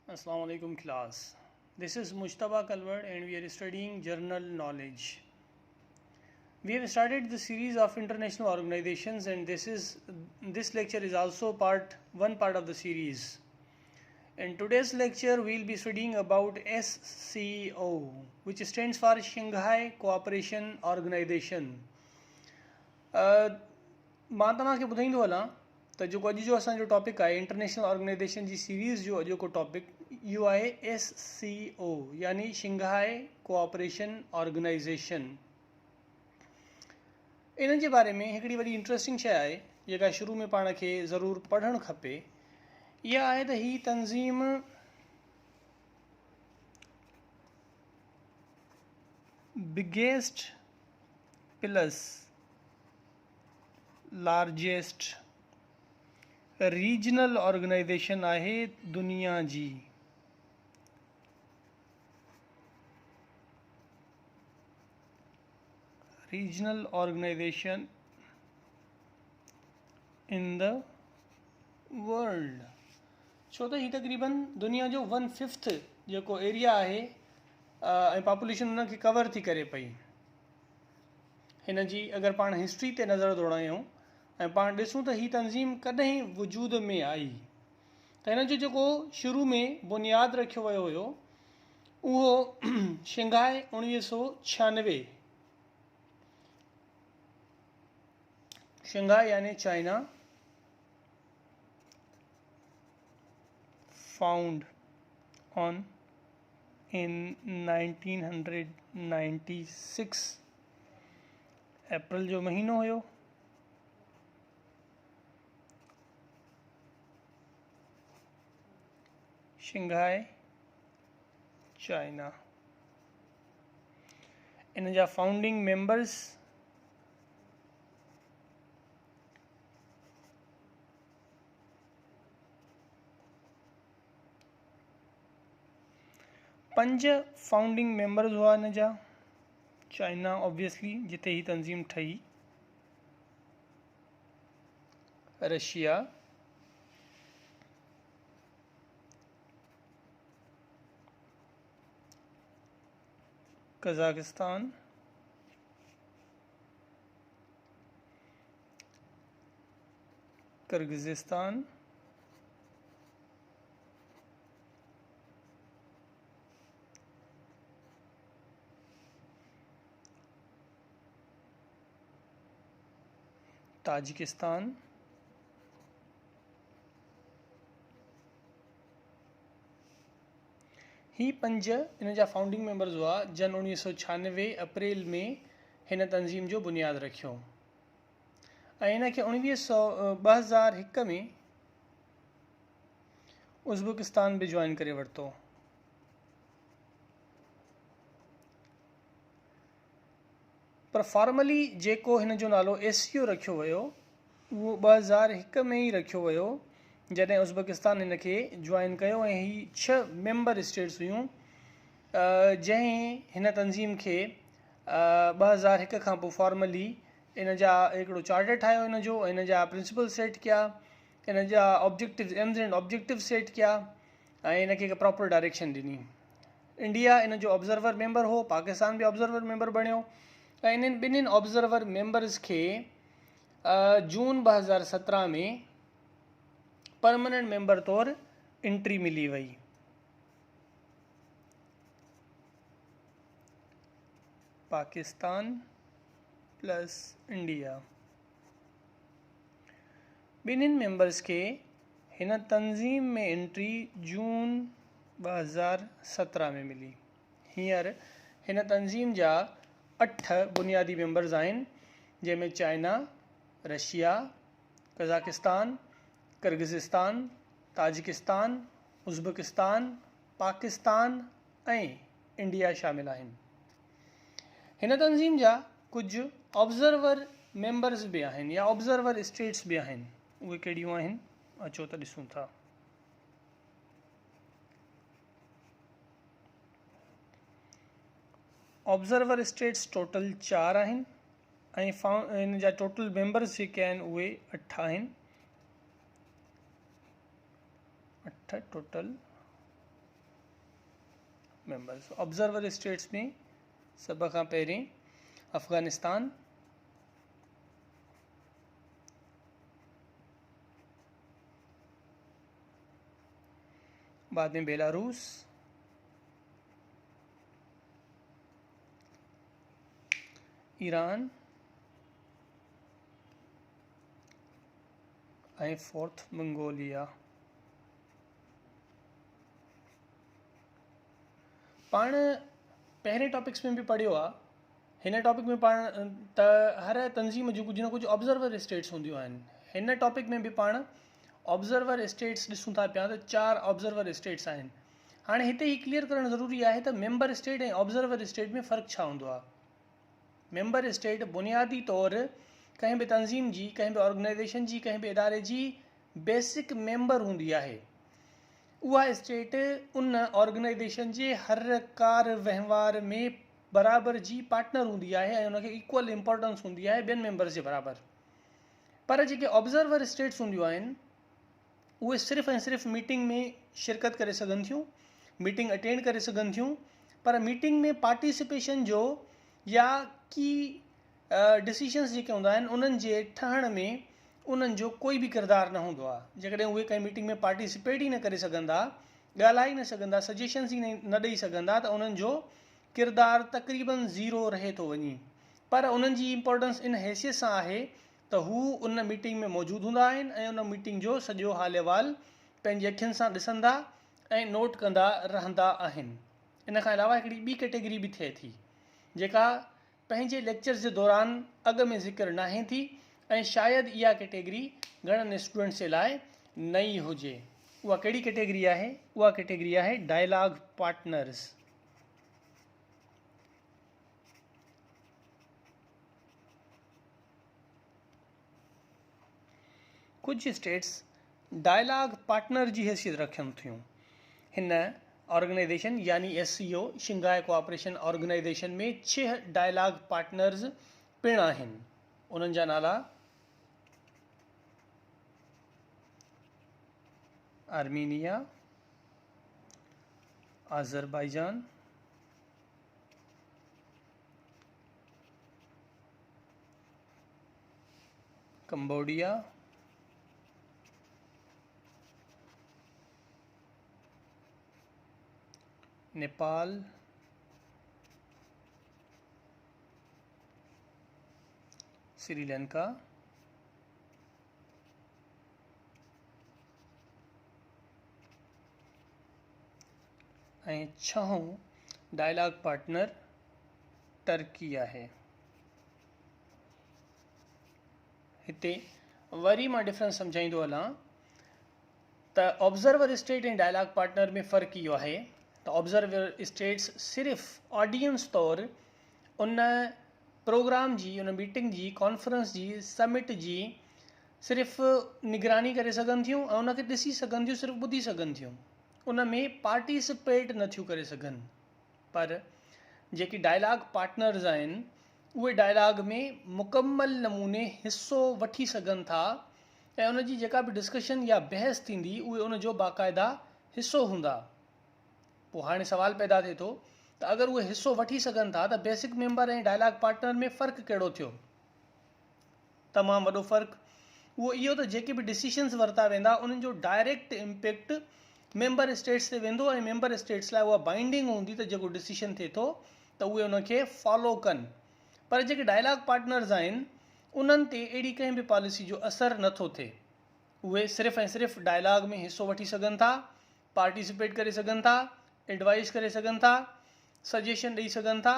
Assalamu alaikum class. This is Mujtaba Kalwar and we are studying general knowledge. We have started the series of international organizations and this lecture is also one part of the series. In today's lecture we will be studying about SCO, which stands for Shanghai Cooperation Organization. मां तव्हांखे ॿुधाईंदो हलां त जेको अॼु जो असांजो topic आहे इंटरनेशनल ऑर्गेनाइजेशन जी सीरीज़ जो अॼु को टॉपिक इहो आहे SCO यानी शंघाई कोऑपरेशन ऑर्गेनाइजेशन। इन जे बारे में हिकिड़ी वॾी इंट्रस्टिंग शइ आहे जेका शुरू में पाण खे ज़रूरु पढ़णु खपे। इहा आहे त ही तंज़ीम biggest plus largest regional organisation आहे दुनिया जी। Regional organisation in the world, छो त ही तक़रीबन दुनिया जो 1/5 जेको एरिया आहे ऐं पॉपुलेशन उन खे कवर थी करे पई। हिन जी अगरि पाण हिस्ट्री ते नज़र दौड़ायूं ऐं पाण ॾिसूं त ही तंज़ीम कॾहिं वजूद में आई, त हिन जो जेको शुरू में बुनियादु रखियो वियो हुयो उहो शंघाई 1996। शंघाई यानी चाइना फाउंड ऑन इन 1996 अप्रैल जो महीनो हुयो। शंघाई चाइना, इन जा फाउंडिंग मेंबर्स पंज फाउंडिंग मेंबर्स हुआ इन जा। चाइना ऑब्वियसली जिते ही तंज़ीम ठही, रशिया, कजाकिस्तान, किर्गिज़िस्तान, ताजिकिस्तान, ही पंज इन जा फाउंडिंग मेंबर्स हुआ जन 1996 अप्रैल में हिन तंज़ीम जो बुनियादु रखियो ऐं इन खे 2001 में उज़्बेकिस्तान बि जॉइन करे वरितो। पर फॉर्मली जेको हिन जो नालो SCO रखियो वियो उहो 2001 में ई रखियो वियो जॾहिं उज़्बेकिस्तान हिन खे जॉइन कयो ऐं ही 6 मेंबर स्टेट्स हुयूं जंहिं हिन तंज़ीम खे 2001 खां पोइ फॉर्मली इन जा हिकिड़ो चार्टर ठाहियो इन जो, इन जा प्रिंसिपल सेट कया, इन जा एम्स एंड ऑब्जेक्टिव सेट कया ऐं इन खे हिकु प्रॉपर डायरेक्शन ॾिनी। इंडिया इन जो ऑब्ज़र्वर मेंबर हो, पाकिस्तान बि ऑब्ज़र्वर मेंबर बणियो ऐं इन्हनि ॿिन्हिनि ऑब्ज़र्वर मेंबर्स खे जून 2017 में परमानेंट मेंबर तौरु एंट्री मिली वई। पाकिस्तान प्लस इंडिया, ॿिन्हिनि मेंबर्स खे हिन तंज़ीम में एंट्री जून 2017 में मिली। हींअर हिन तंज़ीम जा 8 बुनियादी मेंबर्स आहिनि जंहिंमें China, Russia, Kazakhstan, Kyrgyzstan, Tajikistan, Uzbekistan, Pakistan ऐं इंडिया शामिल आहिनि। हिन तंज़ीम जा कुझु ऑब्ज़र्वर मेंबर्स बि आहिनि या ऑब्ज़र्वर स्टेट्स बि आहिनि। उहे कहिड़ियूं आहिनि अचो त ॾिसूं था। ऑब्ज़र्वर स्टेट्स टोटल 4 आहिनि ऐं इन जा टोटल मेंबर्स जेके आहिनि उहे 8 आहिनि। 8 टोटल मेंबर्स। ऑब्जर्वर स्टेट्स में सब खां पहिरें अफ़गानिस्तान, बाद में बेलारूस, ईरान ऐं फोर्थ मंगोलिया। पाण पहिरें टॉपिक्स में भी पढ़ियो आहे, हिन टॉपिक में पाण त हर तंज़ीम जूं कुझु न कुझु ऑब्ज़र्वर स्टेट्स हूंदियूं आहिनि। हिन टॉपिक में बि पाण ऑब्ज़र्वर स्टेट्स ॾिसूं था पिया त 4 ऑब्ज़र्वर स्टेट्स आहिनि। हाणे हिते ही क्लियर करणु ज़रूरी आहे त मेंबर स्टेट ऐं ऑब्ज़र्वर स्टेट में फ़र्क़ु छा हूंदो आहे। मेंबर स्टेट बुनियादी तौरु कंहिं बि तंज़ीम जी, कंहिं बि ऑर्गेनाइज़ेशन जी, कंहिं बि इदारे जी बेसिक मेंबर हूंदी आहे। उहा स्टेट उन ऑर्गेनाइज़ेशन जे हर कार वहिंवार में बराबरि जी पार्टनर हूंदी आहे ऐं उनखे इक्वल इम्पोर्टेंस हूंदी आहे ॿियनि मेंबर्स जे बराबरि। पर जेके ऑब्ज़र्वर स्टेट्स हूंदियूं आहिनि उहे सिर्फ़ु ऐं सिर्फ़ु मीटिंग में शिरकत करे सघनि थियूं, मीटिंग अटेंड करे सघनि थियूं, पर मीटिंग में पार्टिसिपेशन जो या की डिसीशंस जेके हूंदा आहिनि उन्हनि जे ठहण में उन्हनि जो कोई बि किरदारु न हूंदो आहे। जेकॾहिं उहे कंहिं मीटिंग में पार्टिसिपेट ई न करे सघंदा, ॻाल्हाए न सघंदा, सजेशन्स ई न ॾेई सघंदा, त उन्हनि जो किरदारु तक़रीबन ज़ीरो रहे थो वञे। पर उन्हनि जी इम्पोर्टेंस इन हैसियत सां आहे त हू उन मीटिंग में मौजूदु हूंदा आहिनि ऐं उन मीटिंग जो सॼो हाल अहिवाल पंहिंजी अखियुनि सां ॾिसंदा ऐं नोट कंदा रहंदा आहिनि। इन खां अलावा हिकिड़ी ॿी कैटेगरी बि थिए थी जेका पंहिंजे लेक्चर्स जे दौरान अॻ में ज़िक्र नाहे थी ऐं शायदि इहा कैटेगरी घणनि स्टूडेंट्स जे लाइ नई हुजे। उहा कहिड़ी कैटेगरी आहे? उहा कैटेगरी आहे डायलॉग पार्टनर्स। कुछ स्टेट्स डायलॉग पार्टनर जी हैसियत रखनि थियूं। हिन ऑर्गेनाइजेशन यानी SCO शंघाई कोऑपरेशन ऑर्गेनाइजेशन में 6 डायलॉग पार्टनर्स पिण आहिनि। उन्हनि जा नाला Armenia, Azerbaijan, Cambodia, Nepal, Sri Lanka, ऐं 6हों डायलॉग पार्टनर टर्की आहे। हिते वरी मां डिफरेंस सम्झाईंदो हलां त ऑब्ज़र्वर स्टेट ऐं डायलॉग पार्टनर में फ़र्क़ु इहो आहे त ऑब्ज़र्वर स्टेट्स सिर्फ़ु ऑडियंस तौरु उन प्रोग्राम जी, उन मीटिंग जी, कॉन्फ्रेंस जी, समिट जी सिर्फ़ु निगरानी करे सघनि थियूं ऐं उनखे ॾिसी सघनि थियूं, सिर्फ़ु ॿुधी सघनि थियूं, उन में पार्टिसिपेट नथियूं करे सघनि। पर जेकी डायलॉग पार्टनर्स आहिनि उहे डायलॉग में मुकमल नमूने हिसो वठी सघनि था ऐं उन जी जेका बि डिस्कशन या बहस थींदी उहे उन जो बाक़ाइदा हिसो हूंदा। पोइ हाणे सुवाल पैदा थिए थो त अगरि उहे हिसो वठी सघनि था त बेसिक मेंबर ऐं डायलॉग पार्टनर में फ़र्क़ु कहिड़ो थियो? तमामु वॾो फ़र्क़ु उहो इहो त जेके बि डिसीशन्स वरिता वेंदा उन्हनि जो डायरेक्ट इम्पैक्ट मेंबर स्टेट्स ते वेंदो ऐं मेंबर स्टेट्स लाइ उहा बाइंडिंग हूंदी त जेको डिसीशन थिए थो त उहे उनखे फॉलो कनि। पर जेके डायलॉग पार्टनर्स आहिनि उन्हनि ते अहिड़ी कंहिं बि पॉलिसी जो असरु नथो थिए। उहे सिर्फ़ु ऐं सिर्फ़ु डायलॉग में हिसो वठी सघनि था, पार्टिसिपेट करे सघनि था, एडवाइस करे सघनि था, सजेशन ॾेई सघनि था,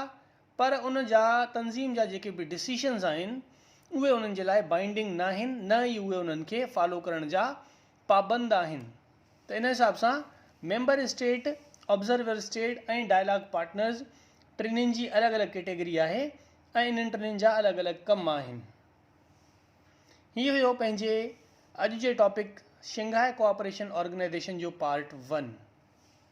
पर उन जा तंज़ीम जा जेके बि डिसीशन्स आहिनि उहे उन्हनि जे लाइ बाइंडिंग न आहिनि, न ई उहे उन्हनि खे फॉलो करण जा पाबंद आहिनि। त इन हिसाब सां मेंबर स्टेट, ऑब्ज़र्वर स्टेट ऐं डायलॉग पार्टनर्स टिनिनि जी अलॻि अलॻि कैटेगरी आहे ऐं इन्हनि टिनिनि जा अलॻि अलॻि कम आहिनि। हीअ हुयो पंहिंजे अॼु जे टॉपिक शंघाई कोऑपरेशन ऑर्गेनाइजेशन जो पार्ट 1।